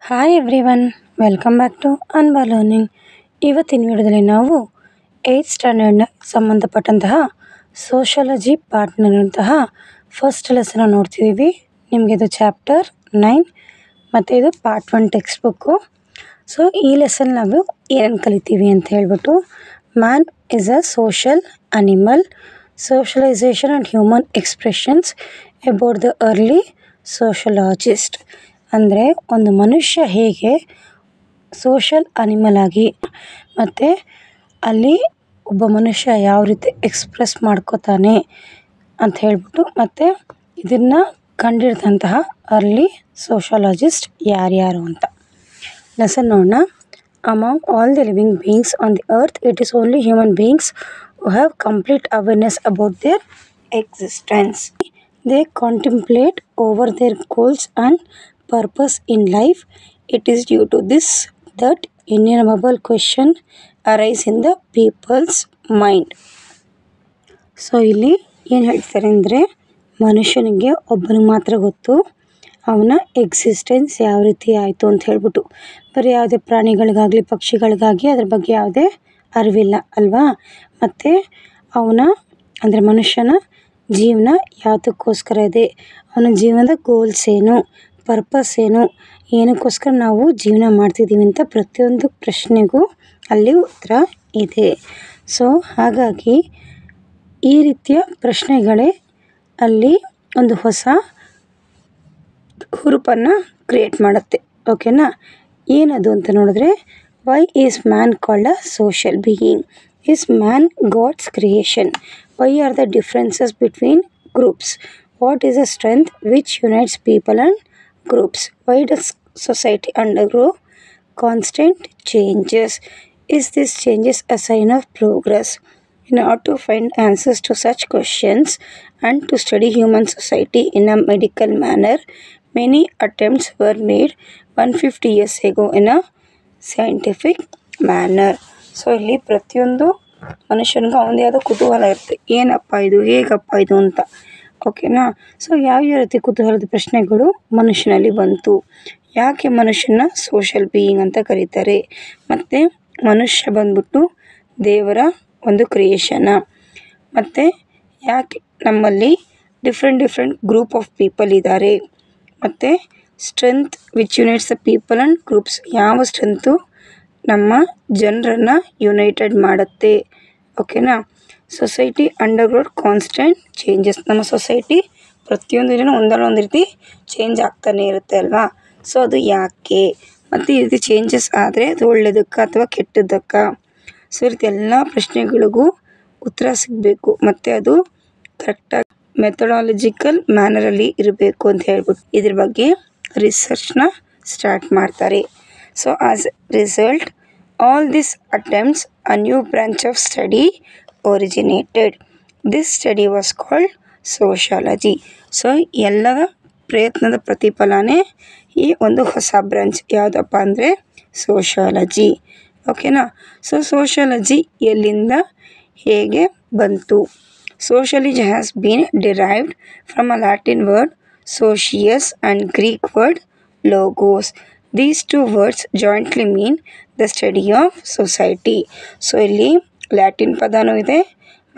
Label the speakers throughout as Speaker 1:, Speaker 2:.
Speaker 1: Hi everyone, welcome back to Anba learning. ಇವತ್ತಿನ ವಿಡಿಯೋದಲ್ಲಿ ನಾವು 8th ಸ್ಟ್ಯಾಂಡರ್ಡ್ನ ಸಂಬಂಧಪಟ್ಟಂತಹ ಸೋಷಾಲಜಿ ಪಾರ್ಟ್ನಂತಹ ಫಸ್ಟ್ ಲೆಸನ್ನ ನೋಡ್ತಿದ್ದೀವಿ. ನಿಮಗೆ ಇದು ಚಾಪ್ಟರ್ 9 ಮತ್ತು ಇದು ಪಾರ್ಟ್ 1 ಟೆಕ್ಸ್ಟ್ ಬುಕ್ಕು. ಸೊ ಈ ಲೆಸನ್ ನಾವು ಏನನ್ನು ಕಲಿತೀವಿ ಅಂತ ಹೇಳ್ಬಿಟ್ಟು, man is a social animal, socialisation and human expressions about the early sociologist. ಅಂದರೆ ಒಂದು ಮನುಷ್ಯ ಹೇಗೆ ಸೋಷಲ್ ಅನಿಮಲ್ ಆಗಿ ಮತ್ತು ಅಲ್ಲಿ ಒಬ್ಬ ಮನುಷ್ಯ ಯಾವ ರೀತಿ ಎಕ್ಸ್ಪ್ರೆಸ್ ಮಾಡ್ಕೋತಾನೆ ಅಂತ ಹೇಳ್ಬಿಟ್ಟು, ಮತ್ತು ಇದನ್ನು ಕಂಡಿಡಿದಂತಹ ಅರ್ಲಿ ಸೋಷಾಲಜಿಸ್ಟ್ ಯಾರ್ಯಾರು ಅಂತ ಲೆಸನ್ ನೋಡೋಣ. Among all the living beings on the earth, it is only human beings who have complete awareness about their existence. They contemplate over their goals and purpose in life. It is due to this that innumerable questions arise in the people's mind. So ಇಲ್ಲಿ ಏನು ಹೇಳ್ತಾರೆ ಅಂದರೆ, ಮನುಷ್ಯನಿಗೆ ಒಬ್ಬನಿಗೆ ಮಾತ್ರ ಗೊತ್ತು ಅವನ existence ಯಾವ ರೀತಿ ಆಯಿತು ಅಂತ ಹೇಳ್ಬಿಟ್ಟು. ಬರೀ ಯಾವುದೇ ಪ್ರಾಣಿಗಳಿಗಾಗಲಿ ಪಕ್ಷಿಗಳಿಗಾಗಲಿ ಅದ್ರ ಬಗ್ಗೆ ಯಾವುದೇ ಅರಿವಿಲ್ಲ ಅಲ್ವಾ. ಮತ್ತು ಅವನ ಅಂದರೆ ಮನುಷ್ಯನ ಜೀವನ ಯಾವುದಕ್ಕೋಸ್ಕರ ಇದೆ, ಅವನ ಜೀವನದ ಗೋಲ್ಸ್ ಏನು, ಪರ್ಪಸ್ ಏನು, ಏನಕ್ಕೋಸ್ಕರ ನಾವು ಜೀವನ ಮಾಡ್ತಿದ್ದೀವಿ ಅಂತ ಪ್ರತಿಯೊಂದು ಪ್ರಶ್ನೆಗೂ ಅಲ್ಲಿ ಉತ್ತರ ಇದೆ. ಸೊ ಹಾಗಾಗಿ ಈ ರೀತಿಯ ಪ್ರಶ್ನೆಗಳೇ ಅಲ್ಲಿ ಒಂದು ಹೊಸ ಹುರುಪನ್ನು ಕ್ರಿಯೇಟ್ ಮಾಡುತ್ತೆ. ಓಕೆನಾ. ಏನದು ಅಂತ ನೋಡಿದ್ರೆ, why is man called a social being? Is man God's creation? Why are the differences between groups? What is the strength which unites people and groups? Why does society undergo constant changes? Is this changes a sign of progress? In order to find answers to such questions and to study human society in a medical manner, many attempts were made 150 years ago in a scientific manner. So ಇಲ್ಲಿ ಪ್ರತಿಯೊಂದು ಮನುಷ್ಯನಿಗೂ ಅವನದೇ ಆದ ಕುತೂಹಲ ಇರುತ್ತೆ, ಏನಪ್ಪ ಇದು, ಹೇಗಪ್ಪ ಇದು ಅಂತ. ಓಕೆನಾ. ಸೊ ಯಾವ ರೀತಿ ಕುತೂಹಲದ ಪ್ರಶ್ನೆಗಳು ಮನುಷ್ಯನಲ್ಲಿ ಬಂತು, ಯಾಕೆ ಮನುಷ್ಯನ ಸೋಷಲ್ ಬೀಯಿಂಗ್ ಅಂತ ಕರೀತಾರೆ, ಮತ್ತು ಮನುಷ್ಯ ಬಂದ್ಬಿಟ್ಟು ದೇವರ ಒಂದು ಕ್ರಿಯೇಷನ, ಮತ್ತು ಯಾಕೆ ನಮ್ಮಲ್ಲಿ ಡಿಫ್ರೆಂಟ್ ಗ್ರೂಪ್ ಆಫ್ ಪೀಪಲ್ ಇದ್ದಾರೆ, ಮತ್ತು strength which unites the people and groups, ಯಾವ ಸ್ಟ್ರೆಂತು ನಮ್ಮ ಜನರನ್ನು ಯುನೈಟೆಡ್ ಮಾಡುತ್ತೆ. ಓಕೆನಾ. ಸೊಸೈಟಿ ಅಂಡರ್ಗೋಡ್ ಕಾನ್ಸ್ಟೆಂಟ್ ಚೇಂಜಸ್, ನಮ್ಮ ಸೊಸೈಟಿ ಪ್ರತಿಯೊಂದು ದಿನ ಒಂದಲ್ಲ ರೀತಿ ಚೇಂಜ್ ಆಗ್ತಾನೆ ಇರುತ್ತೆ ಅಲ್ವಾ. ಸೊ ಅದು ಯಾಕೆ, ಮತ್ತು ಈ ರೀತಿ ಚೇಂಜಸ್ ಆದರೆ ಅದು ಒಳ್ಳೆಯದಕ್ಕ ಅಥವಾ ಕೆಟ್ಟದ್ದಕ್ಕ? ಸೊ ಈ ರೀತಿ ಎಲ್ಲ ಪ್ರಶ್ನೆಗಳಿಗೂ ಉತ್ತರ ಸಿಗಬೇಕು, ಮತ್ತು ಅದು ಕರೆಕ್ಟಾಗಿ ಮೆಥಡಾಲಜಿಕಲ್ ಮ್ಯಾನರಲ್ಲಿ ಇರಬೇಕು ಅಂತ ಹೇಳ್ಬಿಟ್ಟು ಇದ್ರ ಬಗ್ಗೆ ರಿಸರ್ಚ್ನ ಸ್ಟಾರ್ಟ್ ಮಾಡ್ತಾರೆ. So as a result, all these attempts, a new branch of study originated. This study was called sociology. So ಎಲ್ಲರ ಪ್ರಯತ್ನದ ಪ್ರತಿಫಲನೇ ಈ ಒಂದು ಹೊಸ ಬ್ರಾಂಚ್ ಯಾವುದಪ್ಪ ಅಂದರೆ ಸೋಷಾಲಜಿ. ಓಕೆನಾ. ಸೊ ಸೋಷಾಲಜಿ ಎಲ್ಲಿಂದ ಹೇಗೆ ಬಂತು? Sociology has been derived from a Latin word socius and Greek word logos. These two words jointly mean the study of society. So ಇಲ್ಲಿ ಲ್ಯಾಟಿನ್ ಪದನೂ ಇದೆ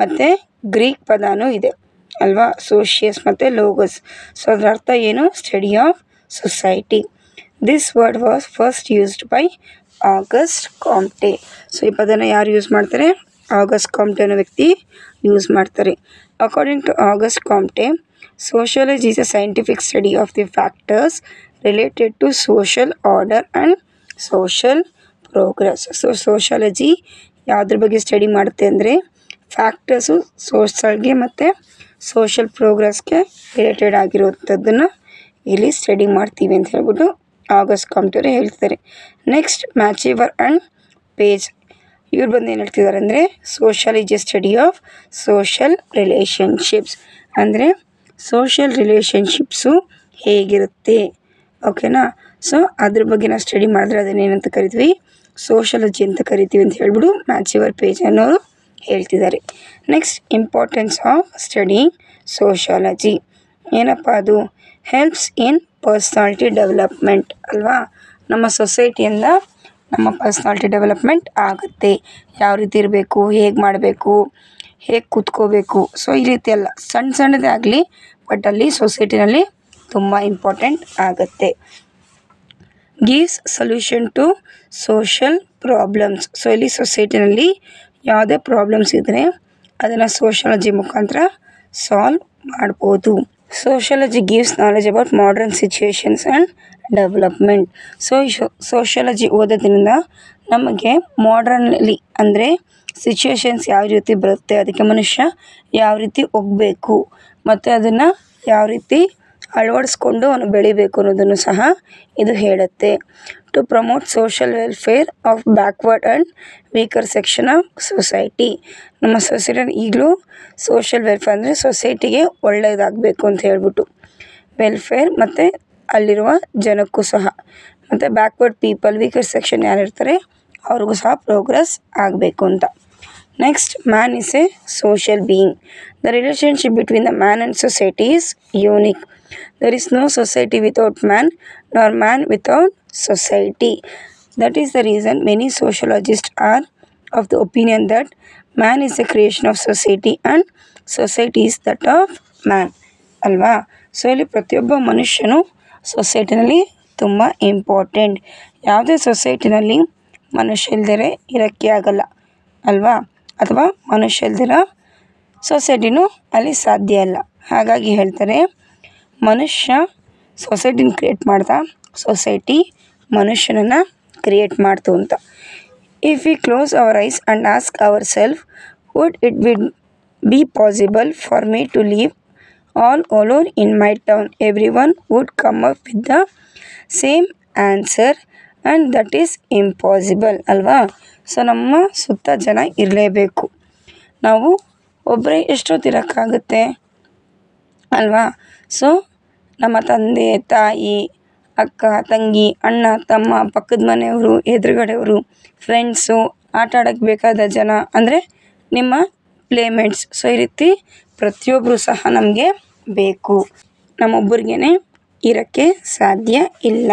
Speaker 1: ಮತ್ತು ಗ್ರೀಕ್ ಪದನೂ ಇದೆ ಅಲ್ವಾ, ಸೋಷಿಯಸ್ ಮತ್ತು ಲೋಗಸ್. ಸೊ ಅದರ ಅರ್ಥ ಏನು? Study of society. This word was first used by August Conte. So ಈ ಪದನ ಯಾರು ಯೂಸ್ ಮಾಡ್ತಾರೆ? ಆಗಸ್ಟ್ ಕಾಂಟೆ ಅನ್ನೋ ವ್ಯಕ್ತಿ ಯೂಸ್ ಮಾಡ್ತಾರೆ. According to August Comte, sociology is a scientific study of the factors related to social order and social progress. So sociology ಯಾವುದ್ರ ಬಗ್ಗೆ study ಮಾಡುತ್ತೆ ಅಂದರೆ, ಫ್ಯಾಕ್ಟರ್ಸು ಸೋಷಲ್ಗೆ ಮತ್ತು ಸೋಷಲ್ ಪ್ರೋಗ್ರೆಸ್ಗೆ ರಿಲೇಟೆಡ್ ಆಗಿರುವಂಥದ್ದನ್ನು ಇಲ್ಲಿ ಸ್ಟಡಿ ಮಾಡ್ತೀವಿ ಅಂತ ಹೇಳ್ಬಿಟ್ಟು ಆಗಸ್ಟ್ ಕಾಂಟೆ ಹೇಳ್ತಾರೆ. ನೆಕ್ಸ್ಟ್ ಮ್ಯಾಚಿವರ್ ಆ್ಯಂಡ್ ಪೇಜ್ ಇವ್ರು ಬಂದು ಏನು ಹೇಳ್ತಿದ್ದಾರೆ ಅಂದರೆ, sociology study of social relationships, ಅಂದರೆ ಸೋಷಲ್ ರಿಲೇಷನ್ಶಿಪ್ಸು ಹೇಗಿರುತ್ತೆ. ಓಕೆನಾ. ಸೊ ಅದ್ರ ಬಗ್ಗೆ ನಾವು ಸ್ಟಡಿ ಮಾಡಿದ್ರೆ ಅದನ್ನೇನಂತ ಕರಿತೀವಿ? ಸೋಷಾಲಜಿ ಅಂತ ಕರಿತೀವಿ ಅಂತ ಹೇಳ್ಬಿಟ್ಟು ಮ್ಯಾಚಿವರ್ ಪೇಜ್ ಅನ್ನೋರು ಹೇಳ್ತಿದ್ದಾರೆ. Next importance of studying sociology ಏನಪ್ಪ ಅದು? ಹೆಲ್ಪ್ಸ್ ಇನ್ ಪರ್ಸ್ನಾಲಿಟಿ ಡೆವಲಪ್ಮೆಂಟ್ ಅಲ್ವಾ. ನಮ್ಮ ಸೊಸೈಟಿಯಿಂದ ನಮ್ಮ ಪರ್ಸ್ನಾಲಿಟಿ ಡೆವಲಪ್ಮೆಂಟ್ ಆಗುತ್ತೆ. ಯಾವ ರೀತಿ ಇರಬೇಕು, ಹೇಗೆ ಮಾಡಬೇಕು, ಹೇಗೆ ಕೂತ್ಕೋಬೇಕು. ಸೊ ಈ ರೀತಿ ಎಲ್ಲ ಸಣ್ಣದೇ ಆಗಲಿ, ಬಟ್ ಅಲ್ಲಿ ಸೊಸೈಟಿನಲ್ಲಿ ತುಂಬ ಇಂಪಾರ್ಟೆಂಟ್ ಆಗುತ್ತೆ. Gives solution to social problems. So ಇಲ್ಲಿ ಸೊಸೈಟಿನಲ್ಲಿ ಯಾವುದೇ ಪ್ರಾಬ್ಲಮ್ಸ್ ಇದ್ದರೆ ಅದನ್ನು ಸೋಷಾಲಜಿ ಮುಖಾಂತರ ಸಾಲ್ವ್ ಮಾಡ್ಬೋದು. Sociology gives knowledge about modern situations and development. So ಈ ಸೋಷಾಲಜಿ ಓದೋದ್ರಿಂದ ನಮಗೆ ಮಾಡರ್ನಲ್ಲಿ ಅಂದರೆ ಸಿಚುವೇಶನ್ಸ್ ಯಾವ ರೀತಿ ಬರುತ್ತೆ, ಅದಕ್ಕೆ ಮನುಷ್ಯ ಯಾವ ರೀತಿ ಹೋಗಬೇಕು ಮತ್ತು ಅದನ್ನು ಯಾವ ರೀತಿ ಅಳವಡಿಸ್ಕೊಂಡು ಅವನು ಬೆಳಿಬೇಕು ಅನ್ನೋದನ್ನು ಸಹ ಇದು ಹೇಳುತ್ತೆ. To promote social welfare of backward and weaker section of society. ನಮ್ಮ ಸೊಸೈಟಿಯಲ್ಲಿ ಈಗಲೂ ಸೋಷಲ್ ವೆಲ್ಫೇರ್ ಅಂದರೆ ಸೊಸೈಟಿಗೆ ಒಳ್ಳೆಯದಾಗಬೇಕು ಅಂತ ಹೇಳ್ಬಿಟ್ಟು ವೆಲ್ಫೇರ್ ಮತ್ತು ಅಲ್ಲಿರುವ ಜನಕ್ಕೂ ಸಹ ಮತ್ತು ಬ್ಯಾಕ್ವರ್ಡ್ ಪೀಪಲ್ ವೀಕರ್ ಸೆಕ್ಷನ್ ಯಾರಿರ್ತಾರೆ ಅವ್ರಿಗೂ ಸಹ ಪ್ರೋಗ್ರೆಸ್ ಆಗಬೇಕು ಅಂತ. Next, man is A social being. The relationship between the man and society is unique. There is no society without man, nor man without society. That is the reason many sociologists are of the opinion that man is a creation of society and society is that of man. ಅಲ್ವಾ? So ಇಲ್ಲಿ ಪ್ರತಿಯೊಬ್ಬ ಮನುಷ್ಯನು ಸೊಸೈಟಿನಲ್ಲಿ ತುಂಬ important. ಯಾವುದೇ ಸೊಸೈಟಿನಲ್ಲಿ ಮನುಷ್ಯ ಇಲ್ದಿರೆ ಇರೋಕ್ಕೆ ಆಗಲ್ಲ ಅಲ್ವಾ? ಅಥವಾ ಮನುಷ್ಯ ಇಲ್ದಿರ ಸೊಸೈಟಿನೂ ಅಲ್ಲಿ ಸಾಧ್ಯ ಇಲ್ಲ. ಹಾಗಾಗಿ ಹೇಳ್ತಾರೆ ಮನುಷ್ಯ ಸೊಸೈಟಿನ ಕ್ರಿಯೇಟ್ ಮಾಡ್ದ, ಸೊಸೈಟಿ ಮನುಷ್ಯನನ್ನು ಕ್ರಿಯೇಟ್ ಮಾಡ್ತು ಅಂತ. If we close our eyes and ask ourself would it be possible for me to leave all alone in my town, everyone would come up with the same answer and that is impossible ಅಲ್ವಾ? So ನಮ್ಮ ಸುತ್ತ ಜನ ಇರಲೇಬೇಕು. ನಾವು ಒಬ್ಬರೇ ಎಷ್ಟೊತ್ತಿರೋಕ್ಕಾಗುತ್ತೆ ಅಲ್ವಾ? So ನಮ್ಮ ತಂದೆ ತಾಯಿ ಅಕ್ಕ ತಂಗಿ ಅಣ್ಣ ತಮ್ಮ ಪಕ್ಕದ ಮನೆಯವರು ಎದುರುಗಡೆಯವರು ಫ್ರೆಂಡ್ಸು ಆಟ ಆಡೋಕ್ಕೆ ಬೇಕಾದ ಜನ ಅಂದರೆ ನಿಮ್ಮ ಪ್ಲೇಮೇಟ್ಸ್. ಸೊ ಈ ರೀತಿ ಪ್ರತಿಯೊಬ್ಬರು ಸಹ ನಮಗೆ ಬೇಕು. ನಮ್ಮೊಬ್ಬರಿಗೇ ಇರೋಕ್ಕೆ ಸಾಧ್ಯ ಇಲ್ಲ.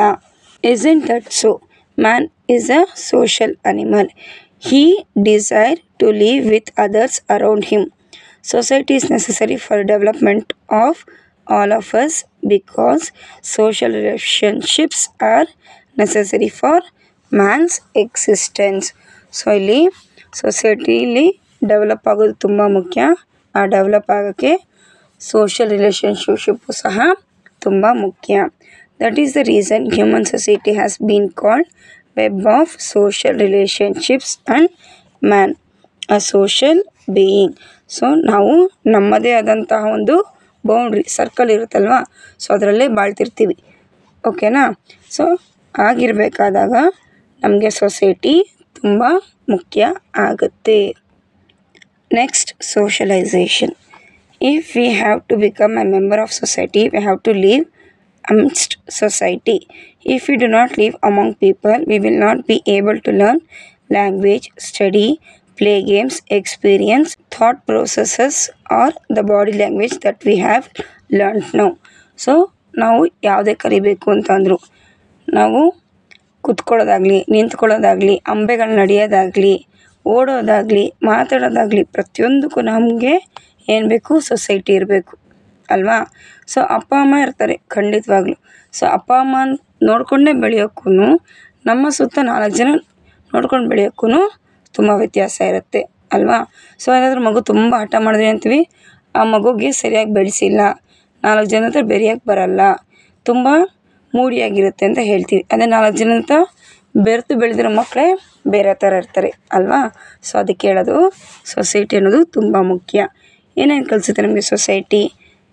Speaker 1: Isn't that so? Man is a social animal. He desire to leave with others around him. Society is necessary for development of all of us because social relationships are necessary for man's existence. So ಇಲ್ಲಿ ಸೊಸೈಟಿಲಿ develop ಆಗೋದು ತುಂಬ ಮುಖ್ಯ. ಆ develop ಆಗೋಕ್ಕೆ social relationship ಸಹ ತುಂಬ ಮುಖ್ಯ. That is the reason human society has been called web of social relationships and man a social being. So ನಾವು ನಮ್ಮದೇ ಆದಂತಹ ಒಂದು ಬೌಂಡ್ರಿ ಸರ್ಕಲ್ ಇರುತ್ತಲ್ವ, ಸೊ ಅದರಲ್ಲೇ ಬಾಳ್ತಿರ್ತೀವಿ. ಓಕೆನಾ? ಸೊ ಆಗಿರಬೇಕಾದಾಗ ನಮಗೆ ಸೊಸೈಟಿ ತುಂಬ ಮುಖ್ಯ ಆಗುತ್ತೆ. Next, socialisation. If we have to become a member of society we have to live amidst society. If we do not live among people we will not be able to learn language, study, play games, experience thought processes or the body language that we have learned now. So ನಾವು ಯಾವುದೇ ಕಲಿಬೇಕು ಅಂತಂದರು ನಾವು ಕುತ್ಕೊಳ್ಳೋದಾಗಲಿ, ನಿಂತ್ಕೊಳ್ಳೋದಾಗಲಿ, ಅಂಬೆಗಳನ್ನ ನಡೆಯೋದಾಗಲಿ, ಓಡೋದಾಗಲಿ, ಮಾತಾಡೋದಾಗಲಿ ಪ್ರತಿಯೊಂದಕ್ಕೂ ನಮಗೆ ಏನು ಬೇಕು? Society ಇರಬೇಕು ಅಲ್ವಾ? ಸೊ ಅಪ್ಪ ಅಮ್ಮ ಇರ್ತಾರೆ ಖಂಡಿತವಾಗ್ಲೂ. ಸೊ ಅಪ್ಪ ಅಮ್ಮ ನೋಡಿಕೊಂಡೇ ಬೆಳೆಯೋಕ್ಕೂ ನಮ್ಮ ಸುತ್ತ 4 ಜನ ನೋಡ್ಕೊಂಡು ಬೆಳೆಯೋಕ್ಕೂ ತುಂಬ ವ್ಯತ್ಯಾಸ ಇರುತ್ತೆ ಅಲ್ವಾ? ಸೊ ಏನಾದರೂ ಮಗು ತುಂಬ ಹಠ ಮಾಡಿದ್ರೆ ಅಂತೀವಿ ಆ ಮಗುಗೆ ಸರಿಯಾಗಿ ಬೆಳೆಸಿಲ್ಲ, 4 ಜನ ಹತ್ರ ಬೆರೆಯೋಕ್ಕೆ ಬರಲ್ಲ, ತುಂಬ ಮೂಡಿಯಾಗಿರುತ್ತೆ ಅಂತ ಹೇಳ್ತೀವಿ. ಅದೇ 4 ಜನ ಅಂತ ಬೆರೆತು ಬೆಳೆದಿರೋ ಮಕ್ಕಳೇ ಬೇರೆ ಥರ ಇರ್ತಾರೆ ಅಲ್ವಾ? ಸೊ ಅದಕ್ಕೆ ಹೇಳೋದು ಸೊಸೈಟಿ ಅನ್ನೋದು ತುಂಬ ಮುಖ್ಯ. ಏನೇನು ಕಲಿಸುತ್ತೆ ನಮಗೆ ಸೊಸೈಟಿ?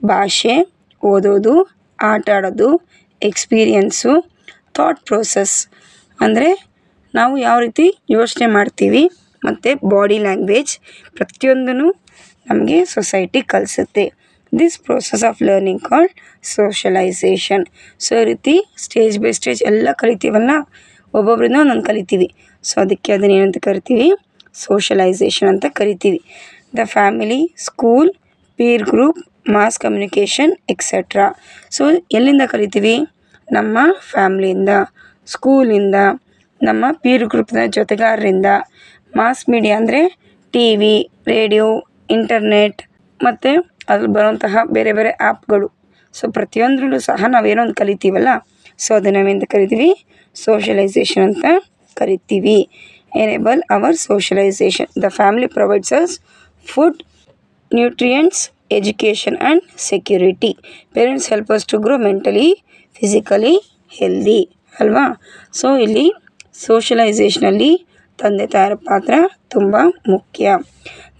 Speaker 1: ಭಾಷೆ, ಓದೋದು, ಆಟ ಆಡೋದು, ಎಕ್ಸ್ಪೀರಿಯನ್ಸು, ಥಾಟ್ ಪ್ರೋಸೆಸ್ ಅಂದರೆ ನಾವು ಯಾವ ರೀತಿ ಯೋಚನೆ ಮಾಡ್ತೀವಿ ಮತ್ತು ಬಾಡಿ ಲ್ಯಾಂಗ್ವೇಜ್ ಪ್ರತಿಯೊಂದೂ ನಮಗೆ ಸೊಸೈಟಿ ಕಲಿಸುತ್ತೆ. This process of learning called socialisation. So ಈ ರೀತಿ ಸ್ಟೇಜ್ ಬೈ ಸ್ಟೇಜ್ ಎಲ್ಲ ಕಲಿತೀವಲ್ಲ, ಒಬ್ಬೊಬ್ಬರಿಂದ ಒಂದೊಂದು ಕಲಿತೀವಿ. ಸೊ ಅದಕ್ಕೆ ಅದನ್ನ ಏನಂತ ಕರಿತೀವಿ? ಸೋಷಲೈಸೇಷನ್ ಅಂತ ಕರಿತೀವಿ. The family, school, peer group, mass communication etcetera. So ಎಲ್ಲಿಂದ ಕಲಿತೀವಿ? ನಮ್ಮ ಫ್ಯಾಮ್ಲಿಯಿಂದ. ಸ್ಕೂಲಿಂದ, ನಮ್ಮ ಪೀರ್ ಗ್ರೂಪ್ನ ಜೊತೆಗಾರರಿಂದ, ಮಾಸ್ ಮೀಡಿಯಾ ಅಂದರೆ ಟಿ ವಿ, ರೇಡಿಯೋ, ಇಂಟರ್ನೆಟ್ ಮತ್ತು ಅಲ್ಲಿ ಬರುವಂತಹ ಬೇರೆ ಬೇರೆ ಆ್ಯಪ್ಗಳು. ಸೊ ಪ್ರತಿಯೊಂದರಲ್ಲೂ ಸಹ ನಾವೇನೋ ಒಂದು ಕಲಿತೀವಲ್ಲ, ಸೊ ಅದನ್ನು ನಾವೆಂತ ಕರಿತೀವಿ, ಸೋಷಲೈಸೇಷನ್ ಅಂತ ಕರಿತೀವಿ. Enable our socialization. The family provides us food, nutrients, education and security. Parents help us to grow mentally, physically healthy ಅಲ್ವಾ. ಸೊ ಇಲ್ಲಿ ಸೋಷಲೈಸೇಷನಲ್ಲಿ ತಂದೆ ತಾಯಿಯ ಪಾತ್ರ ತುಂಬ ಮುಖ್ಯ.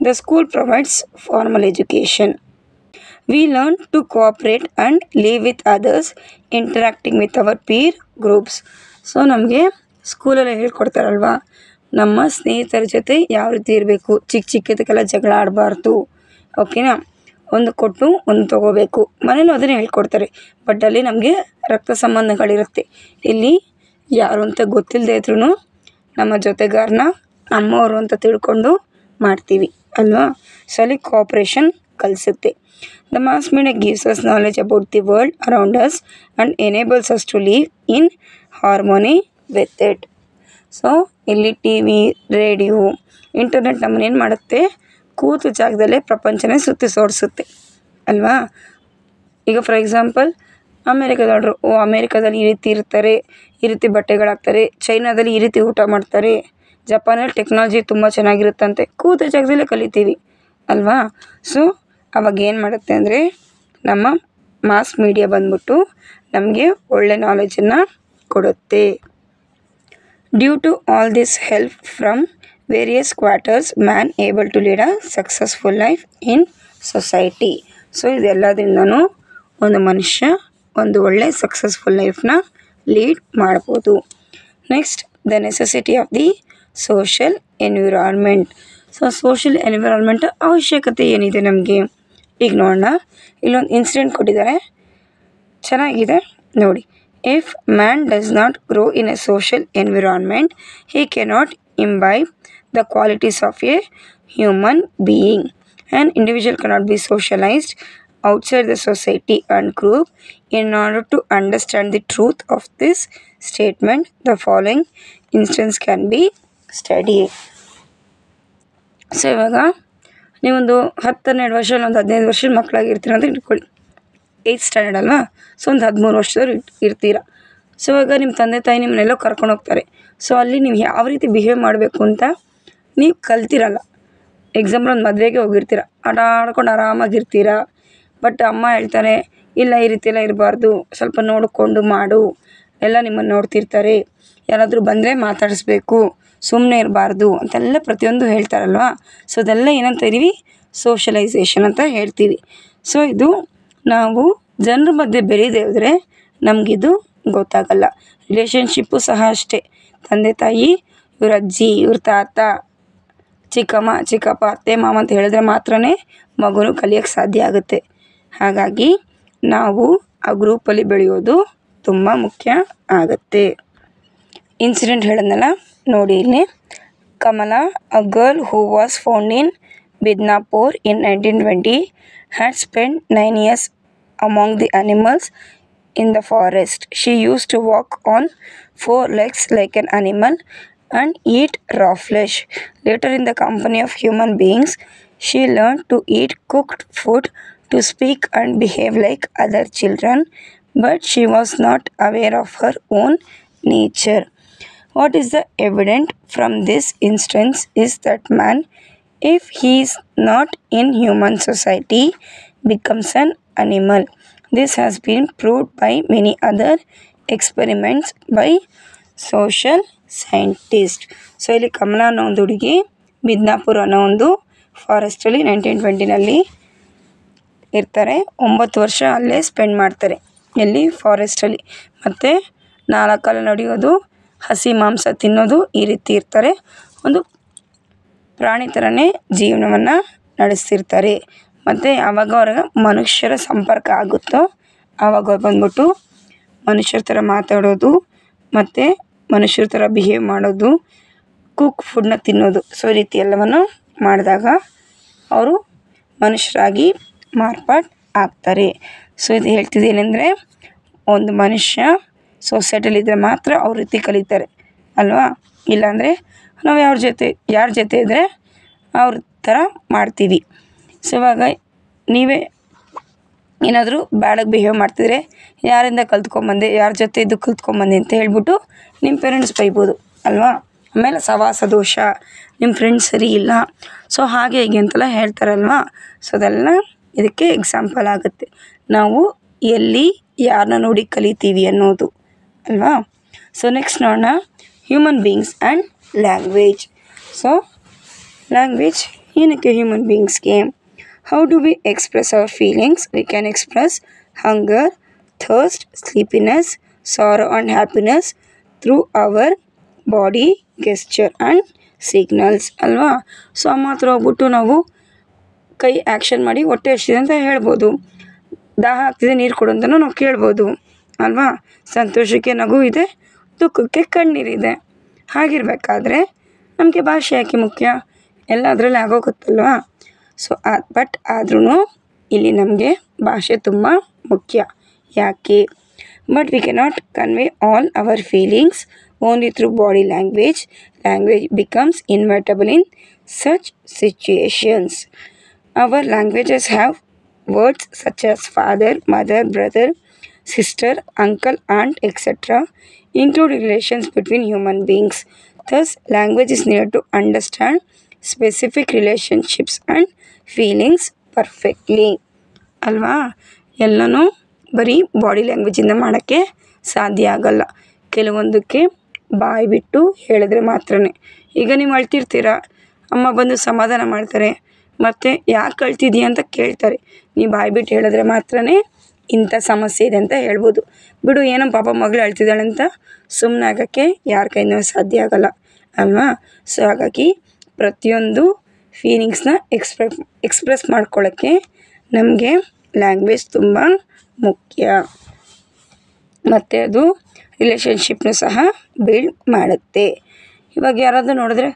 Speaker 1: The school provides formal education. We learn to cooperate and live with others, interacting with our peer groups. So ನಮಗೆ ಸ್ಕೂಲಲ್ಲಿ ಹೇಳ್ಕೊಡ್ತಾರಲ್ವ, ನಮ್ಮ ಸ್ನೇಹಿತರ ಜೊತೆ ಯಾವ ರೀತಿ ಇರಬೇಕು, ಚಿಕ್ಕ ಚಿಕ್ಕದಕ್ಕೆಲ್ಲ ಜಗಳ ಆಡಬಾರ್ದು, ಓಕೆನಾ, ಒಂದು ಕೊಟ್ಟು ಒಂದು ತೊಗೋಬೇಕು. ಮನೇಲೂ ಅದನ್ನೇ ಹೇಳ್ಕೊಡ್ತಾರೆ. ಬಟ್ ಅಲ್ಲಿ ನಮಗೆ ರಕ್ತ ಸಂಬಂಧಗಳಿರುತ್ತೆ. ಇಲ್ಲಿ ಯಾರು ಅಂತ ಗೊತ್ತಿಲ್ಲದೆ ಇದ್ರೂ ನಮ್ಮ ಜೊತೆಗಾರನ ನಮ್ಮವರು ಅಂತ ತಿಳ್ಕೊಂಡು ಮಾಡ್ತೀವಿ ಅಲ್ವಾ. ಸೊ ಅಲ್ಲಿ ಕೋಆಪ್ರೇಷನ್ ಕಲಿಸುತ್ತೆ. The mass media gives us knowledge about the world around us and enables us to live in harmony with it. So ಇಲ್ಲಿ ಟಿ ವಿ, ರೇಡಿಯೋ, ಇಂಟರ್ನೆಟ್ ನಮ್ಮನ್ನೇನು ಮಾಡುತ್ತೆ, ಕೂತು ಜಾಗದಲ್ಲೇ ಪ್ರಪಂಚನೇ ಸುತ್ತಿ ಸೋಡಿಸುತ್ತೆ ಅಲ್ವಾ. ಈಗ ಫಾರ್ ಎಕ್ಸಾಂಪಲ್ ಅಮೇರಿಕಾದವರು, ಅಮೇರಿಕಾದಲ್ಲಿ ಈ ರೀತಿ ಇರ್ತಾರೆ, ಈ ರೀತಿ ಬಟ್ಟೆಗಳಾಗ್ತಾರೆ, ಚೈನಾದಲ್ಲಿ ಈ ರೀತಿ ಊಟ ಮಾಡ್ತಾರೆ, ಜಪಾನಲ್ಲಿ ಟೆಕ್ನಾಲಜಿ ತುಂಬ ಚೆನ್ನಾಗಿರುತ್ತಂತೆ, ಕೂತ ಜಾಗದಲ್ಲೇ ಕಲಿತೀವಿ ಅಲ್ವಾ. ಸೊ ಅವಾಗ ಏನು ಮಾಡುತ್ತೆ ಅಂದರೆ ನಮ್ಮ ಮಾಸ್ ಮೀಡಿಯಾ ಬಂದ್ಬಿಟ್ಟು ನಮಗೆ ಒಳ್ಳೆ ನಾಲೆಜನ್ನು ಕೊಡುತ್ತೆ. Due to all this help from various quarters, man able to lead a successful life in society. So ಇದೆಲ್ಲದಿಂದನೂ ಒಂದು ಮನುಷ್ಯ ಒಂದು ಒಳ್ಳೆ ಸಕ್ಸಸ್ಫುಲ್ ಲೈಫ್ನ ಲೀಡ್ ಮಾಡ್ಬೋದು. Next, the necessity of the social environment. So social environment ಅವಶ್ಯಕತೆ ಏನಿದೆ ನಮಗೆ, ಈಗ ನೋಡೋಣ. ಇಲ್ಲೊಂದು ಇನ್ಸಿಡೆಂಟ್ ಕೊಟ್ಟಿದ್ದಾರೆ, ಚೆನ್ನಾಗಿದೆ ನೋಡಿ. If man does not grow in a social environment, he cannot imbibe the qualities of a human being. An individual cannot be socialized outside the society and group. In order to understand the truth of this statement, the following instance can be studied. So ಇವಾಗ ನೀವೊಂದು 10-12 ವರ್ಷ, ಒಂದು 15 ವರ್ಷದ ಮಕ್ಕಳಾಗಿರ್ತೀರ ಅಂತ ಇಟ್ಕೊಳ್ಳಿ. 8th standard ಅಲ್ವಾ. So ಒಂದು 13 ವರ್ಷದವ್ರು ಇರ್ತೀರ. ಸೊ ಇವಾಗ ನಿಮ್ಮ ತಂದೆ ತಾಯಿ ನಿಮ್ಮನ್ನೆಲ್ಲೋ ಕರ್ಕೊಂಡು ಹೋಗ್ತಾರೆ. ಸೊ ಅಲ್ಲಿ ನೀವು ಯಾವ ರೀತಿ ಬಿಹೇವ್ ಮಾಡಬೇಕು ಅಂತ ನೀವು ಕಲ್ತಿರಲ್ಲ. ಎಕ್ಸಾಂಪಲ್ ಒಂದು ಮದುವೆಗೆ ಹೋಗಿರ್ತೀರ, ಆಟ ಆಡ್ಕೊಂಡು ಆರಾಮಾಗಿರ್ತೀರ. ಬಟ್ ಅಮ್ಮ ಹೇಳ್ತಾರೆ, ಇಲ್ಲ ಈ ರೀತಿ ಎಲ್ಲ ಇರಬಾರ್ದು, ಸ್ವಲ್ಪ ನೋಡಿಕೊಂಡು ಮಾಡು, ಎಲ್ಲ ನಿಮ್ಮನ್ನು ನೋಡ್ತಿರ್ತಾರೆ, ಯಾರಾದರೂ ಬಂದರೆ ಮಾತಾಡಿಸ್ಬೇಕು, ಸುಮ್ಮನೆ ಇರಬಾರ್ದು ಅಂತೆಲ್ಲ ಪ್ರತಿಯೊಂದು ಹೇಳ್ತಾರಲ್ವ. ಸೊ ಅದೆಲ್ಲ ಏನಂತ ಇದೀವಿ, ಸೋಷಲೈಸೇಷನ್ ಅಂತ ಹೇಳ್ತೀವಿ. ಸೊ ಇದು ನಾವು ಜನರ ಮಧ್ಯೆ ಬೆರೀದೇ ಹೋದರೆ ನಮಗಿದು ಗೊತ್ತಾಗಲ್ಲ. ರಿಲೇಷನ್ಶಿಪ್ಪು ಸಹ ಅಷ್ಟೇ. ತಂದೆ ತಾಯಿ, ಇವ್ರ ಅಜ್ಜಿ, ಇವ್ರ ತಾತ, ಚಿಕ್ಕಮ್ಮ, ಚಿಕ್ಕಪ್ಪ, ಅತ್ತೆ, ಮಾಮ ಅಂತ ಹೇಳಿದ್ರೆ ಮಾತ್ರ ಮಗುನು ಕಲಿಯೋಕ್ಕೆ ಸಾಧ್ಯ ಆಗುತ್ತೆ. ಹಾಗಾಗಿ ನಾವು ಆ ಗ್ರೂಪಲ್ಲಿ ಬೆಳೆಯೋದು ತುಂಬ ಮುಖ್ಯ ಆಗುತ್ತೆ. ಇನ್ಸಿಡೆಂಟ್ ಹೇಳಿದ್ನಲ್ಲ ನೋಡಿ ಇಲ್ಲಿ. Kamala, a girl who was found in Bidnapur in 1920, had spend 9 years among the animals in the forest. She used to walk on 4 legs like an animal and eat raw flesh. Later, in the company of human beings, she learned to eat cooked food, to speak and behave like other children, but she was not aware of her own nature. What is the evident from this instance is that man, if he is not in human society, becomes an animal. This has been proved by many other experiments by social scientists. So ಇಲ್ಲಿ ಕಮಲಾ ಅನ್ನೋ ಒಂದು ಹುಡುಗಿ ಬಿದ್ನಾಪುರ ಅನ್ನೋ ಒಂದು ಫಾರೆಸ್ಟಲ್ಲಿ 1920ನಲ್ಲಿ ಇರ್ತಾರೆ. 9 ವರ್ಷ ಅಲ್ಲೇ spend ಮಾಡ್ತಾರೆ. ಎಲ್ಲಿ? ಫಾರೆಸ್ಟಲ್ಲಿ. ಮತ್ತು 4 ಕಾಲ ನಡೆಯೋದು, ಹಸಿ ಮಾಂಸ ತಿನ್ನೋದು, ಈ ರೀತಿ ಇರ್ತಾರೆ. ಒಂದು ಪ್ರಾಣಿ ಥರನೇ ಜೀವನವನ್ನು ನಡೆಸ್ತಿರ್ತಾರೆ. ಮತ್ತು ಯಾವಾಗ ಅವ್ರಿಗೆ ಮನುಷ್ಯರ ಸಂಪರ್ಕ ಆಗುತ್ತೋ ಆವಾಗ ಅವ್ರು ಬಂದ್ಬಿಟ್ಟು ಮನುಷ್ಯರ ಥರ ಮಾತಾಡೋದು ಮತ್ತು ಮನುಷ್ಯರ ಥರ ಬಿಹೇವ್ ಮಾಡೋದು, ಕುಕ್ ಫುಡ್ನ ತಿನ್ನೋದು, ಸೊ ಈ ರೀತಿ ಎಲ್ಲವನ್ನು ಮಾಡಿದಾಗ ಅವರು ಮನುಷ್ಯರಾಗಿ ಮಾರ್ಪಾಡು ಆಗ್ತಾರೆ. ಸೊ ಇದು ಹೇಳ್ತಿದ್ದೇನೆಂದರೆ, ಒಂದು ಮನುಷ್ಯ ಸೊಸೈಟಿಲಿದ್ದರೆ ಮಾತ್ರ ಅವ್ರ ರೀತಿ ಕಲಿತಾರೆ ಅಲ್ವಾ. ಇಲ್ಲಾಂದರೆ ನಾವು ಯಾರ ಜೊತೆ ಇದ್ದರೆ ಅವ್ರ ಥರ ಮಾಡ್ತೀವಿ. ಸೊ ಇವಾಗ ನೀವೇ ಏನಾದರೂ ಬ್ಯಾಡಾಗಿ ಬಿಹೇವ್ ಮಾಡ್ತಿದ್ರೆ ಯಾರಿಂದ ಕಲ್ತ್ಕೊಂಬಂದೆ, ಯಾರ ಜೊತೆ ಇದ್ದು ಕಲ್ತ್ಕೊಂಬಂದೆ ಅಂತ ಹೇಳ್ಬಿಟ್ಟು ನಿಮ್ಮ ಪೇರೆಂಟ್ಸ್ ಬೈಬೋದು ಅಲ್ವಾ. ಆಮೇಲೆ ಸಹವಾಸ ದೋಷ, ನಿಮ್ಮ ಫ್ರೆಂಡ್ಸ್ ಸರಿ ಇಲ್ಲ, ಸೊ ಹಾಗೆ ಹೀಗೆ ಅಂತೆಲ್ಲ ಹೇಳ್ತಾರಲ್ವ. ಸೊ ಅದೆಲ್ಲ ಇದಕ್ಕೆ ಎಕ್ಸಾಂಪಲ್ ಆಗುತ್ತೆ. ನಾವು ಎಲ್ಲಿ ಯಾರನ್ನ ನೋಡಿ ಕಲಿತೀವಿ ಅನ್ನೋದು ಅಲ್ವಾ. ಸೊ ನೆಕ್ಸ್ಟ್ ನೋಡೋಣ human beings and language. So language ಏನಕ್ಕೆ ಹ್ಯೂಮನ್ ಬೀಯಿಂಗ್ಸ್ಗೆ? How do we express our feelings? We can express hunger, thirst, sleepiness, sorrow and happiness through our body gesture and signals ಅಲ್ವಾ. ಸೊ ಅಮ್ಮ ಹತ್ರ ಹೋಗ್ಬಿಟ್ಟು ನಾವು ಕೈ action ಮಾಡಿ ಹೊಟ್ಟೆ ಎಷ್ಟಿದೆ ಅಂತ ಹೇಳ್ಬೋದು, ದಾಹ ಆಗ್ತಿದೆ ನೀರು ಕೊಡು ಅಂತಲೂ ನಾವು ಕೇಳ್ಬೋದು ಅಲ್ವಾ. ಸಂತೋಷಕ್ಕೆ ನಗು ಇದೆ, ದುಃಖಕ್ಕೆ ಕಣ್ಣೀರಿದೆ. ಹಾಗಿರಬೇಕಾದ್ರೆ ನಮಗೆ ಭಾಷೆ ಯಾಕೆ ಮುಖ್ಯ? ಎಲ್ಲ ಅದರಲ್ಲಿ ಆಗೋಗುತ್ತಲ್ವಾ. ಸೊ ಬಟ್ ಆದ್ರೂ ಇಲ್ಲಿ ನಮಗೆ ಭಾಷೆ ತುಂಬ ಮುಖ್ಯ. ಯಾಕೆ? But we cannot convey all our feelings only through body language. Language becomes invertible in such situations. Our languages have words such as father, mother, brother, sister, uncle, aunt, etc. include relations between human beings. Thus, language is needed to understand specific relationships and feelings perfectly. ಅಲ್ವಾ. ಎಲ್ಲನೂ ಬರೀ body ಲ್ಯಾಂಗ್ವೇಜಿಂದ ಮಾಡೋಕ್ಕೆ ಸಾಧ್ಯ ಆಗಲ್ಲ. ಕೆಲವೊಂದಕ್ಕೆ ಬಾಯಿ ಬಿಟ್ಟು ಹೇಳಿದ್ರೆ ಮಾತ್ರ. ಈಗ ನೀವು ಅಳ್ತಿರ್ತೀರ, ಅಮ್ಮ ಬಂದು ಸಮಾಧಾನ ಮಾಡ್ತಾರೆ, ಮತ್ತು ಯಾಕೆ ಅಳ್ತಿದ್ದೀಯ ಅಂತ ಕೇಳ್ತಾರೆ. ನೀವು ಬಾಯಿ ಬಿಟ್ಟು ಹೇಳಿದ್ರೆ ಮಾತ್ರ ಇಂಥ ಸಮಸ್ಯೆ ಇದೆ ಅಂತ ಹೇಳ್ಬೋದು. ಬಿಡು ಏನೋ ಪಾಪ ಮಗಳು ಅಳ್ತಿದ್ದಾಳೆ ಅಂತ ಸುಮ್ಮನೆ ಆಗೋಕ್ಕೆ ಯಾರ ಕೈನೂ ಸಾಧ್ಯ ಆಗಲ್ಲ ಅಲ್ವಾ. ಸೊ ಹಾಗಾಗಿ ಪ್ರತಿಯೊಂದು ಫೀಲಿಂಗ್ಸ್ನ ಎಕ್ಸ್ಪ್ರೆಸ್ ಮಾಡ್ಕೊಳ್ಳೋಕ್ಕೆ ನಮಗೆ ಲ್ಯಾಂಗ್ವೇಜ್ ತುಂಬ ಮುಖ್ಯ. ಮತ್ತು ಅದು ರಿಲೇಷನ್ಶಿಪ್ನೂ ಸಹ ಬಿಲ್ಡ್ ಮಾಡುತ್ತೆ. ಇವಾಗ ಯಾರಾದರೂ ನೋಡಿದ್ರೆ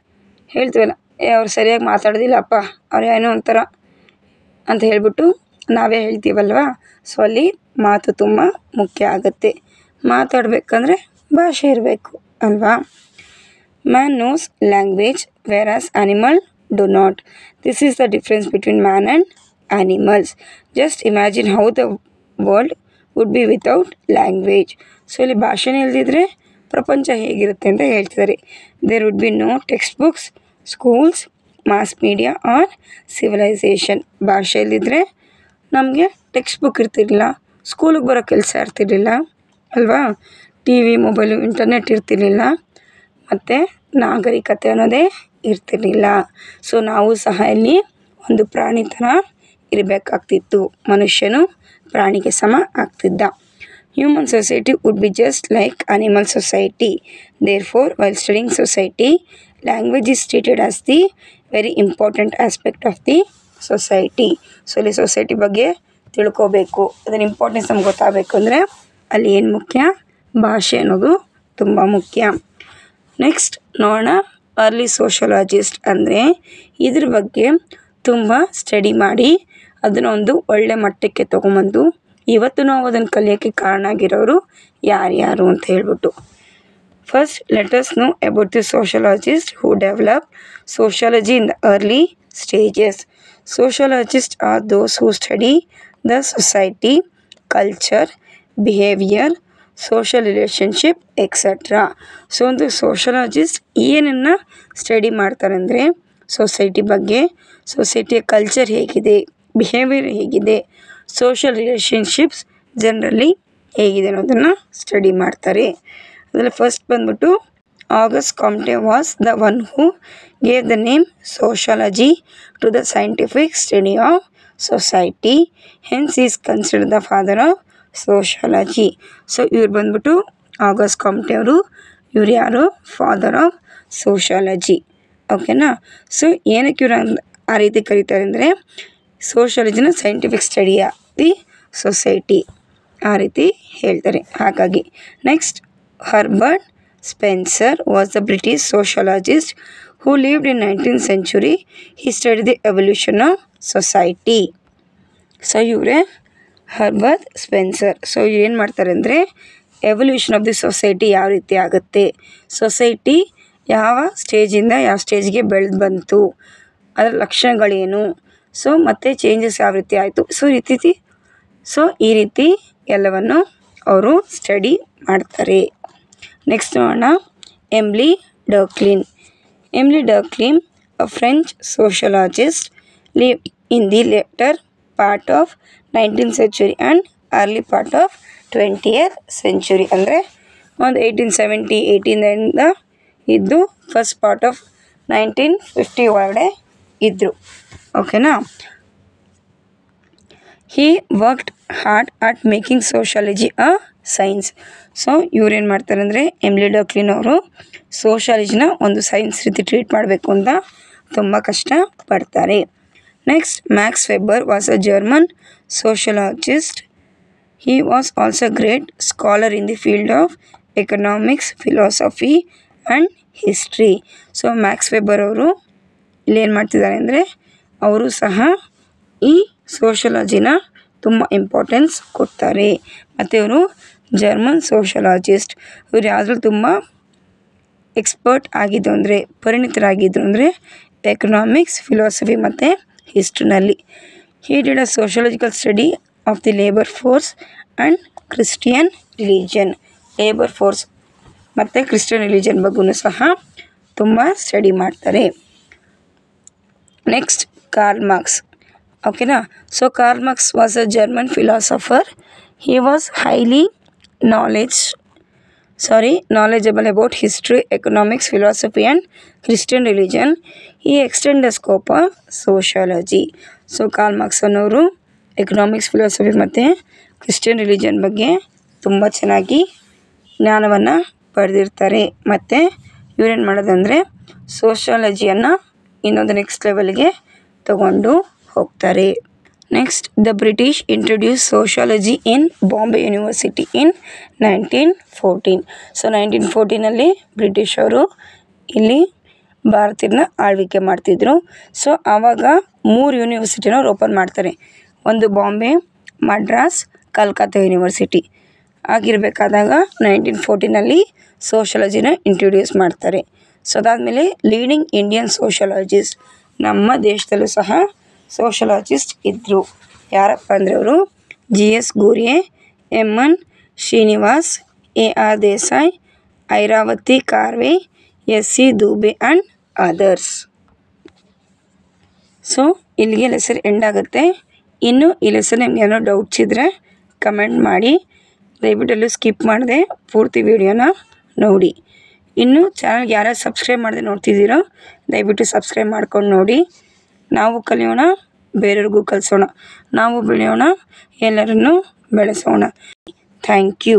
Speaker 1: ಹೇಳ್ತೀವಲ್ಲ, ಅವ್ರು ಸರಿಯಾಗಿ ಮಾತಾಡೋದಿಲ್ಲಪ್ಪ, ಅವ್ರು ಏನೋ ಒಂಥರ ಅಂತ ಹೇಳ್ಬಿಟ್ಟು ನಾವೇ ಹೇಳ್ತೀವಲ್ವ. ಸೊ ಅಲ್ಲಿ ಮಾತು ತುಂಬ ಮುಖ್ಯ ಆಗುತ್ತೆ. ಮಾತಾಡಬೇಕಂದ್ರೆ ಭಾಷೆ ಇರಬೇಕು ಅಲ್ವಾ. Man knows language whereas animal do not. This is the difference between man and animals. Just imagine how the world would be without language. So ಇಲ್ಲಿ ಭಾಷೆನೇ ಇಲ್ದಿದ್ರೆ ಪ್ರಪಂಚ ಹೇಗಿರುತ್ತೆ ಅಂತ ಹೇಳ್ತಿದ್ದಾರೆ. There would be no textbooks, schools, mass media or civilization. ಭಾಷೆ ಇಲ್ದಿದ್ರೆ ನಮಗೆ ಟೆಕ್ಸ್ಟ್ ಬುಕ್ ಇರ್ತಿರಲಿಲ್ಲ, ಸ್ಕೂಲಿಗೆ ಬರೋ ಕೆಲಸ ಇರ್ತಿರ್ಲಿಲ್ಲ ಅಲ್ವಾ, ಟಿ ವಿ, ಮೊಬೈಲು, ಇಂಟರ್ನೆಟ್ ಇರ್ತಿರ್ಲಿಲ್ಲ, ಮತ್ತು ನಾಗರಿಕತೆ ಅನ್ನೋದೇ ಇರ್ತಿರ್ಲಿಲ್ಲ. ಸೊ ನಾವು ಸಹ ಇಲ್ಲಿ ಒಂದು ಪ್ರಾಣಿ ಥರ ಇರಬೇಕಾಗ್ತಿತ್ತು. ಮನುಷ್ಯನು ಪ್ರಾಣಿಗೆ ಸಮ ಆಗ್ತಿದ್ದ. Human society would be just like animal society. Therefore, while studying society, language is treated as the very important aspect of the society. So ಇಲ್ಲಿ ಸೊಸೈಟಿ ಬಗ್ಗೆ ತಿಳ್ಕೋಬೇಕು, ಅದರ ಇಂಪಾರ್ಟೆನ್ಸ್ ನಮ್ಗೆ ಗೊತ್ತಾಗಬೇಕು ಅಂದರೆ ಅಲ್ಲಿ ಏನು ಮುಖ್ಯ? ಭಾಷೆ ಅನ್ನೋದು ತುಂಬ ಮುಖ್ಯ. ನೆಕ್ಸ್ಟ್ ನೋಡೋಣ ಅರ್ಲಿ ಸೋಷಿಯಾಲಜಿಸ್ಟ್. ಅಂದರೆ ಇದ್ರ ಬಗ್ಗೆ ತುಂಬ ಸ್ಟಡಿ ಮಾಡಿ ಅದನ್ನು ಒಂದು ಒಳ್ಳೆ ಮಟ್ಟಕ್ಕೆ ತೊಗೊಂಬಂದು ಇವತ್ತು ನಾವು ಅದನ್ನು ಕಲಿಯೋಕ್ಕೆ ಕಾರಣ ಆಗಿರೋರು ಯಾರ್ಯಾರು ಅಂತ ಹೇಳ್ಬಿಟ್ಟು. First let us know about the sociologist who develop sociology in the early stages. Sociologist are those who study the society, culture, behaviour, social relationship etcetera. So ಒಂದು ಸೋಷಿಯಾಲಜಿಸ್ಟ್ ಏನನ್ನು ಸ್ಟಡಿ ಮಾಡ್ತಾರೆ ಅಂದರೆ ಸೊಸೈಟಿ ಬಗ್ಗೆ, ಸೊಸೈಟಿಯ ಕಲ್ಚರ್ ಹೇಗಿದೆ, behaviour ಹೇಗಿದೆ, social relationships ಜನರಲ್ಲಿ ಹೇಗಿದೆ ಅನ್ನೋದನ್ನು ಸ್ಟಡಿ ಮಾಡ್ತಾರೆ. ಅದರಲ್ಲಿ ಫಸ್ಟ್ ಬಂದ್ಬಿಟ್ಟು August Comte was the one who gave the name sociology to the scientific study of society. Hence is considered the father of sociology. So ಇವ್ರು ಬಂದ್ಬಿಟ್ಟು ಆಗಸ್ಟ್ ಕಾಮ್ಟೆ ಅವರು. ಇವ್ರು ಯಾರು? Father of sociology. ಓಕೆನಾ. So ಏನಕ್ಕೆ ಇವ್ರು ಆ ರೀತಿ ಕರೀತಾರೆ ಅಂದರೆ ಸೋಷಿಯಾಲಜಿನ scientific study of the society ಆ ರೀತಿ ಹೇಳ್ತಾರೆ. ಹಾಗಾಗಿ next Herbert Spencer was the British sociologist who lived in 19th century. He study the evolution of society. So ಇವರೇ ಹರ್ಬರ್ಟ್ ಸ್ಪೆನ್ಸರ್. ಸೊ ಏನು ಮಾಡ್ತಾರೆ ಅಂದರೆ ಎವಲ್ಯೂಷನ್ ಆಫ್ ದಿ ಸೊಸೈಟಿ ಯಾವ ರೀತಿ ಆಗುತ್ತೆ, ಸೊಸೈಟಿ ಯಾವ ಸ್ಟೇಜಿಂದ ಯಾವ ಸ್ಟೇಜ್ಗೆ ಬೆಳೆದು ಬಂತು, ಅದರ ಲಕ್ಷಣಗಳೇನು, ಸೊ ಮತ್ತು ಚೇಂಜಸ್ ಯಾವ ರೀತಿ ಆಯಿತು, ಈ ರೀತಿ ಎಲ್ಲವನ್ನು ಅವರು ಸ್ಟಡಿ ಮಾಡ್ತಾರೆ. ನೆಕ್ಸ್ಟ್ ನೋಡೋಣ, Emile Durkheim. Emile Durkheim, a French sociologist, live in the later part of 19th century and early part of 20th century. ಅಂದರೆ ಒಂದು 1870 18ರಿಂದ ಇದ್ದು ಫಸ್ಟ್ ಪಾರ್ಟ್ ಆಫ್ 1950 ಒಳಗಡೆ ಇದ್ದರು. ಓಕೆನಾ. He worked hard at making sociology a science. So ಇವ್ರೇನು ಮಾಡ್ತಾರೆ ಅಂದರೆ Emily ಡರ್ಕ್ಲಿನ್ ಅವರು ಸೋಷಿಯಾಲಜಿನ ಒಂದು ಸೈನ್ಸ್ ರೀತಿ ಟ್ರೀಟ್ ಮಾಡಬೇಕು ಅಂತ ತುಂಬ ಕಷ್ಟಪಡ್ತಾರೆ. Next, Max Weber was a German sociologist. He was also a great scholar in the field of economics, philosophy and history. So Max Weber ಅವರು ಇಲ್ಲೇನು ಮಾಡ್ತಿದ್ದಾರೆ ಅಂದರೆ ಅವರು ಸಹ ಈ ಸೋಷಿಯಾಲಜಿನ ತುಂಬ ಇಂಪಾರ್ಟೆನ್ಸ್ ಕೊಡ್ತಾರೆ. ಮತ್ತು ಇವರು ಜರ್ಮನ್ ಸೋಷಿಯಾಲಜಿಸ್ಟ್. ಇವರು ಯಾವುದ್ರಲ್ಲಿ ತುಂಬ ಎಕ್ಸ್ಪರ್ಟ್ ಆಗಿದ್ದು ಅಂದರೆ ಪರಿಣಿತರಾಗಿದ್ದರು ಅಂದರೆ ಎಕನಾಮಿಕ್ಸ್, ಫಿಲಾಸಫಿ ಮತ್ತು ಹಿಸ್ಟ್ರಿನಲ್ಲಿ. He did a sociological study of the labor force and Christian religion. Labour force ಮತ್ತು ಕ್ರಿಶ್ಚಿಯನ್ ರಿಲಿಜನ್ ಬಗ್ಗೂ ಸಹ ತುಂಬ ಸ್ಟಡಿ ಮಾಡ್ತಾರೆ. Next, Karl Marx. ಓಕೆನಾ. So Karl Marx was a German philosopher. He was highly knowledgeable about history, economics, philosophy and Christian religion. He extended the scope of sociology. So Karl Marx ಅನ್ನೋರು economics, philosophy ಮತ್ತು Christian religion ಬಗ್ಗೆ ತುಂಬ ಚೆನ್ನಾಗಿ ಜ್ಞಾನವನ್ನು ಪಡೆದಿರ್ತಾರೆ. ಮತ್ತು ಇವರೇನು ಮಾಡೋದಂದರೆ ಸೋಷಿಯಾಲಜಿಯನ್ನು ಇನ್ನೊಂದು ನೆಕ್ಸ್ಟ್ ಲೆವೆಲ್ಗೆ ತಗೊಂಡು ಹೋಗ್ತಾರೆ. Next, the British introduce sociology in Bombay university in 1914. So 1914ನಲ್ಲಿ ಬ್ರಿಟಿಷ್ ಅವರು ಇಲ್ಲಿ ಭಾರತೀಯರನ್ನ ಆಳ್ವಿಕೆ ಮಾಡ್ತಿದ್ರು. ಸೊ ಆವಾಗ 3 ಯೂನಿವರ್ಸಿಟಿನ ಅವ್ರು ಓಪನ್ ಮಾಡ್ತಾರೆ. ಒಂದು ಬಾಂಬೆ, ಮಡ್ರಾಸ್, ಕಲ್ಕತ್ತಾ ಯೂನಿವರ್ಸಿಟಿ. ಆಗಿರಬೇಕಾದಾಗ 1914ನಲ್ಲಿ ಸೋಷಿಯಾಲಜಿನ ಇಂಟ್ರೊಡ್ಯೂಸ್ ಮಾಡ್ತಾರೆ. ಸೊ ಅದಾದಮೇಲೆ ಲೀಡಿಂಗ್ ಇಂಡಿಯನ್ ಸೋಷಿಯಾಲಜಿಸ್ಟ್, ನಮ್ಮ ದೇಶದಲ್ಲೂ ಸಹ ಸೋಷಿಯಾಲಜಿಸ್ಟ್ ಇದ್ದರು. ಯಾರಪ್ಪ ಅಂದರೆ ಅವರು GS Ghurye, MN Srinivas, AR Desai, Iravati Karve, SC Dube and others. So ಇಲ್ಲಿಗೆ ಲೆಸನ್ ಎಂಡ್ ಆಗುತ್ತೆ. ಇನ್ನು ಈ ಲೆಸನ್ ನಿಮ್ಗೆ ಏನೋ ಡೌಟ್ಸ್ ಇದ್ದರೆ ಕಮೆಂಟ್ ಮಾಡಿ. ದಯವಿಟ್ಟು ಸ್ಕಿಪ್ ಮಾಡದೆ ಪೂರ್ತಿ ವಿಡಿಯೋನ ನೋಡಿ. ಇನ್ನು ಚಾನಲ್ಗೆ ಯಾರ್ಯಾರು ಸಬ್ಸ್ಕ್ರೈಬ್ ಮಾಡದೆ ನೋಡ್ತಿದ್ದೀರೋ ದಯವಿಟ್ಟು ಸಬ್ಸ್ಕ್ರೈಬ್ ಮಾಡ್ಕೊಂಡು ನೋಡಿ. ನಾವು ಕಲಿಯೋಣ, ಬೇರೆಯವ್ರಿಗೂ ಕಲಿಸೋಣ, ನಾವು ಬೆಳೆಯೋಣ, ಎಲ್ಲರನ್ನೂ ಬೆಳೆಸೋಣ. Thank you.